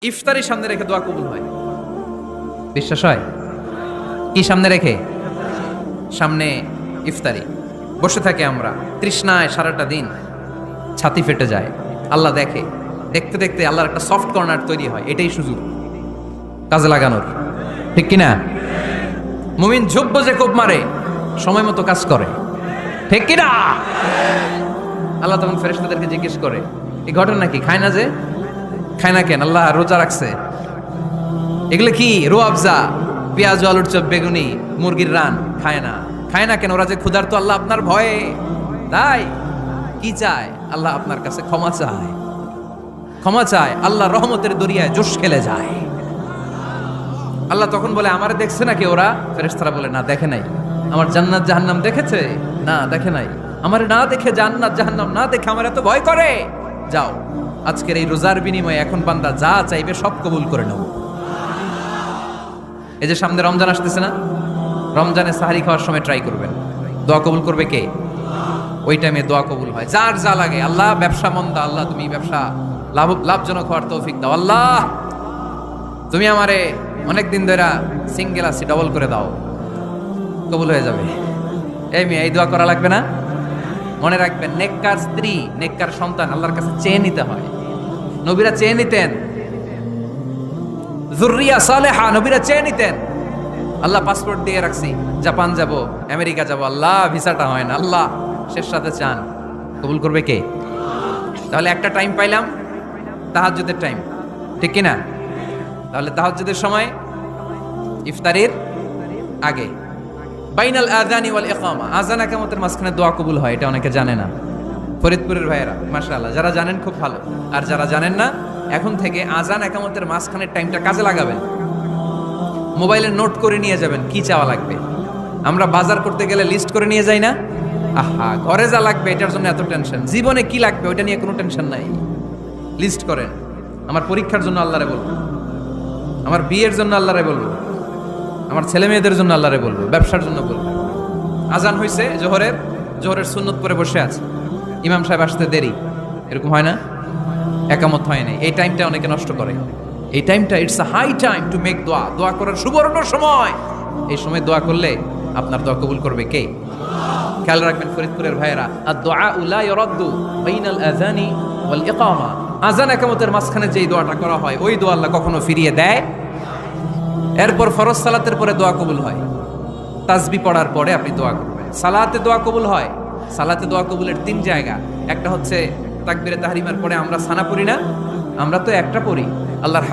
ইফতারি সামনে রেখে দোয়া কবুল হয়। বিশ্বাস হয়? কি সামনে রেখে? সামনে ইফতারি বসে থাকে আমরা তৃষ্ণায় সারাটা দিন, ছাতি ফেটে যায়। আল্লাহ দেখে, দেখতে দেখতে আল্লাহর একটা সফট কর্নার তৈরি হয়। এটাই সুযোগ কাজে লাগানোর, ঠিক কিনা? মুমিন ঝোপ যে কোপ মারে, সময় মতো কাজ করে, ঠিক কিনা? আল্লাহ তখন ফেরেশতাদেরকে জিজ্ঞেস করে, এই ঘটনা কি? খায় না যে? খায় না কেন? আল্লাহ রোজা রাখছে। এগুলো কি? রো আফজা, পেঁয়াজ, আলুর চপ, বেগুনি, মুরগির রান খায় না। খায় না কেন? ওরা যে ক্ষুধার্ত। আল্লাহ আপনার ভয়ে। তাই কি চায়? আল্লাহ আপনার কাছে ক্ষমা চায়, ক্ষমা চায়। আল্লাহ রহমতের দরিয়ায় জোশ খেলে যায়। আল্লাহ তখন বলে, আমারে দেখছে নাকি ওরা? ফেরেশতারা বলে, না দেখে নাই। আমার জান্নাত জাহান্নাম দেখেছে? না দেখে নাই। আমারে না দেখে, জান্নাত জাহান্নাম না দেখে আমার এত ভয় করে? যাও, আজকের এই রোজার বিনিময়ে এখন বান্দা যা চাইবে সব কবুল করে নেব। এই যে সামনে রমজান আসতেছে না, রমজানে সাহারি খাওয়ার সময় ট্রাই করবেন। দোয়া কবুল করবে কে? ওই টাইমে দোয়া কবুল হয়। যার যা লাগে, আল্লাহ ব্যবসা মন্দা, আল্লাহ তুমি ব্যবসা লাভজনক হওয়ার তৌফিক দাও। আল্লাহ তুমি আমারে অনেকদিন ধরে সিঙ্গেল আছি, ডবল করে দাও, কবুল হয়ে যাবে। এই মেয়ে, এই দোয়া করা লাগবে না? মনে রাখবেন, নেককার স্ত্রী, নেককার সন্তান আল্লাহর কাছে চেয়ে নিতে হয়। নবীরা চেয়ে নিতেন, যুররিয়া সালেহা নবীরা চেয়ে নিতেন। আল্লাহ পাসপোর্ট দিয়ে রাখছি, জাপান যাব, আমেরিকা যাব, আল্লাহ ভিসাটা হয় না, আল্লাহ শেষ সাথে চান, কবুল করবে কে? তাহলে একটা টাইম পাইলাম, তাহাজ্জুদের টাইম, ঠিক কিনা? তাহলে তাহাজ্জুদের সময় ইফতারির আগে, বাইনাল আযানি ওয়াল ইকামা, আযান ইকামতের মাঝখানে দোয়া কবুল হয়। এটা অনেকে জানে না। ফরিদপুরের ভাইয়েরা মাশাআল্লাহ, যারা জানেন খুব ভালো, আর যারা জানেন না, এখন থেকে আযান ইকামতের মাঝখানের টাইমটা কাজে লাগাবেন। মোবাইলে নোট করে নিয়ে যাবেন কি চাওয়া লাগবে। আমরা বাজার করতে গেলে লিস্ট করে নিয়ে যাই না? আহা, ঘরে যা লাগবে এটার জন্য এত টেনশন, জীবনে কি লাগবে ওইটা নিয়ে কোনো টেনশন নাই। লিস্ট করেন। আমার পরীক্ষার জন্য আল্লাহরে বলবো, আমার বিয়ের জন্য আল্লাহরে বলবো, আমার ছেলে মেয়েদের জন্য আল্লাহরে বলবো, ব্যবসার জন্য বলবো। আজান হয়েছে জোহরের সুন্নত পরে বসে আছে, ইমাম সাহেব আসতে দেরি, এরকম হয় না? একামত হয় না। এই টাইমটা অনেকে নষ্ট করে। এই টাইমটা it's a high time to make দোয়া, দোয়া করার সুবর্ণ সময়। এই সময় দোয়া করলে আপনার দোয়া কবুল করবে কে? খেয়াল রাখবেন ফরিদপুরের ভাইয়েরা, আদ-দুআ লা ইউরাদ্দু বাইনাল আযানি ওয়াল ইকামা, আযান ইকামতের মাঝখানে যেই দোয়াটা করা হয় ওই দোয়া আল্লাহ কখনো ফিরিয়ে দেয়। এরপর ফরজ সালাতের পরে দোয়া কবুল হয়। তাসবিহ পড়ার পরে আপনি দোয়া করবেন। সালাতে দোয়া কবুল হয়। সালাতে দোয়া কবুলের 3 জায়গা। একটা হচ্ছে তাকবীরে তাহরিমার পরে আমরা সানা পড়ি না, আমরা তো একটা পড়ি। আল্লাহর